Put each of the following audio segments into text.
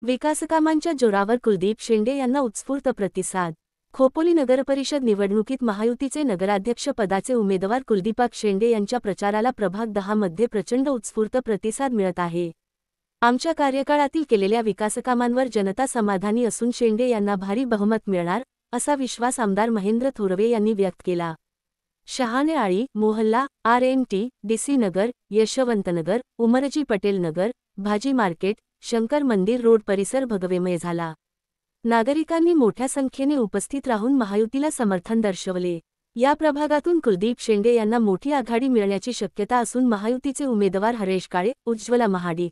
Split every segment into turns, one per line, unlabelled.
विकासकामांच्या जोरावर कुलदीप शेंडे यांना उत्स्फूर्त प्रतिसाद। खोपोली नगरपरिषद निवडणुकीत महायुतीचे नगराध्यक्ष पदाचे उमेदवार कुलदीप शेंडे यांच्या प्रचाराला प्रभाग 10 मध्ये प्रचंड उत्स्फूर्त प्रतिसाद मिळत आहे। आमच्या कार्यकाळातील केलेल्या विकासकामांवर जनता समाधानी असून शेंडे यांना भारी बहुमत मिळणार असा विश्वास आमदार महेंद्र थोरवे यांनी व्यक्त केला। शहाणे आळी मोहल्ला RNT DC नगर यशवंतनगर उमरजी पटेल नगर भाजी मार्केट शंकर मंदिर रोड परिसर भगवेमय झाला। नागरिकांनी मोठ्या संख्येने उपस्थित राहून महायुतीला समर्थन दर्शवले। या प्रभागातून कुलदीप शेंडे यांना मोठी आघाडी मिळण्याची शक्यता असून महायुतीचे उमेदवार हरेश काळे उज्ज्वला महाडिक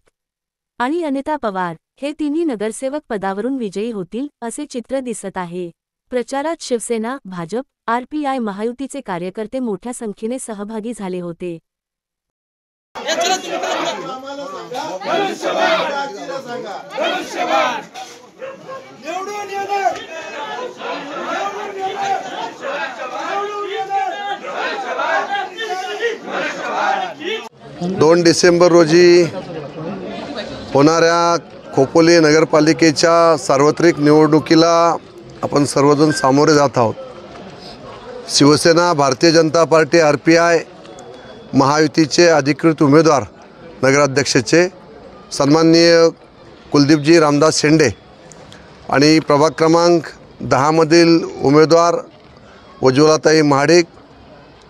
आणि अनिता पवार हे तिन्ही नगरसेवक पदावरून विजयी होतील असे चित्र दिसत आहे। प्रचारात शिवसेना भाजप RPI महायुतीचे कार्यकर्ते मोठ्या संख्येने सहभागी झाले होते।
दोन डिसेंबर रोजी होणाऱ्या खोपोली नगरपालिकेच्या सार्वत्रिक निवडणुकीला आपण सर्वजण सामोरे जात आहोत। शिवसेना भारतीय जनता पार्टी RPI महायुतीचे अधिकृत उमेदवार नगराध्यक्षाचे सन्माननीय कुलदीपजी रामदास शेंडे आणि प्रभाग क्रमांक 10 मधील उमेदवार उज्ज्वलाताई महाडिक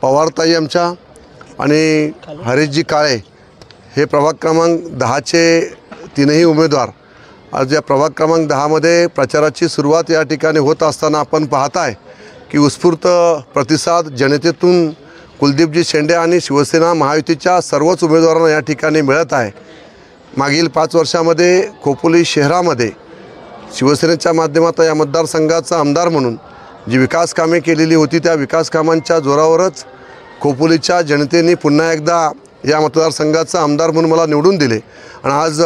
पवारताई आमच्या आणि हरेशजी काळे हे प्रभाग क्रमांक 10चे तीनही उमेदवार आज या प्रभाग क्रमांक 10 मध्ये प्रचाराची सुरुवात या ठिकाणी होत असताना आपण पाहताय की उत्स्फूर्त प्रतिसाद जनतेतून कुलदीपजी शेंडे आणि शिवसेना महायुतीच्या सर्वच उमेदवारांना या ठिकाणी मिळत आहे। मागील 5 वर्षामध्ये खोपोली शहरामध्ये शिवसेनेच्या माध्यमातून या मतदारसंघाचा आमदार म्हणून जी विकास कामे केलेली होती त्या विकास कामांच्या जोरावरच खोपोलीच्या जनतेने पुन्हा एकदा या मतदारसंघाचा आमदार म्हणून मला निवडून दिले आणि आज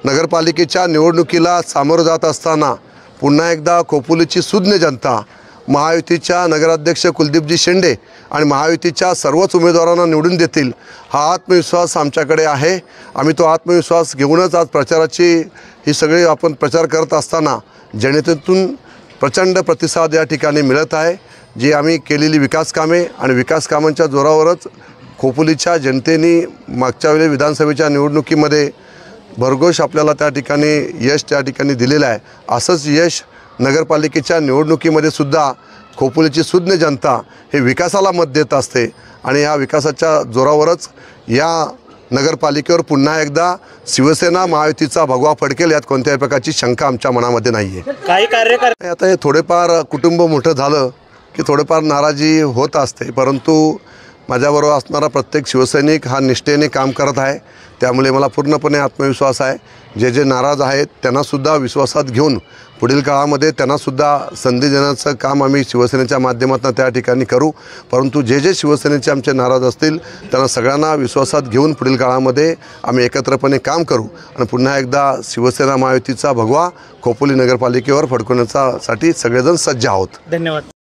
नगरपालिकेच्या निवडणुकीला सामोरं जात असताना पुन्हा एकदा खोपोलीची सुज्ञ जनता महायुतीच्या नगराध्यक्ष कुलदीपजी शेंडे आणि महायुतीच्या सर्वच उमेदवारांना निवडून देतील हा आत्मविश्वास आमच्याकडे आहे। आम्ही तो आत्मविश्वास घेऊनच आज प्रचाराची ही सगळी आपण प्रचार करत असताना जनतेतून प्रचंड प्रतिसाद या ठिकाणी मिळत आहे। जी आम्ही केलेली विकास कामे आणि विकास कामांच्या जोरावरच खोपोलीच्या जनतेने मागच्या वेळी विधानसभेच्या निवडणुकीमध्ये भरघोस आपल्याला त्या ठिकाणी यश त्या ठिकाणी दिलेलं आहे। असंच यश नगरपालिकेच्या निवडणुकीमध्ये सुद्धा खोपोलीची सुज्ञ जनता हे विकासाला मत देत असते आणि या विकासाच्या जोरावरच या नगरपालिकेवर पुन्हा एकदा शिवसेना महायुतीचा भगवा फडकेल यात कोणत्याही प्रकारची शंका आमच्या मनामध्ये नाही आहे।
काही कार्यकर्ते
आता हे थोडेफार कुटुंब मोठं झालं की थोडेफार नाराजी होत असते, परंतु माझ्याबरोबर असणारा प्रत्येक शिवसैनिक हा निष्ठेने काम करत आहे। त्यामुळे मला पूर्णपणे आत्मविश्वास आहे। जे नाराज आहेत त्यांनासुद्धा विश्वासात घेऊन पुढील काळामध्ये त्यांनासुद्धा संधी देण्याचं काम आम्ही शिवसेनेच्या माध्यमातून त्या ठिकाणी करू। परंतु जे शिवसेनेचे आमचे नाराज असतील त्यांना सगळ्यांना विश्वासात घेऊन पुढील काळामध्ये आम्ही एकत्रपणे काम करू आणि पुन्हा एकदा शिवसेना महायुतीचा भगवा खोपोली नगरपालिकेवर फडकवण्यासाठी सगळेजण सज्ज आहोत।
धन्यवाद।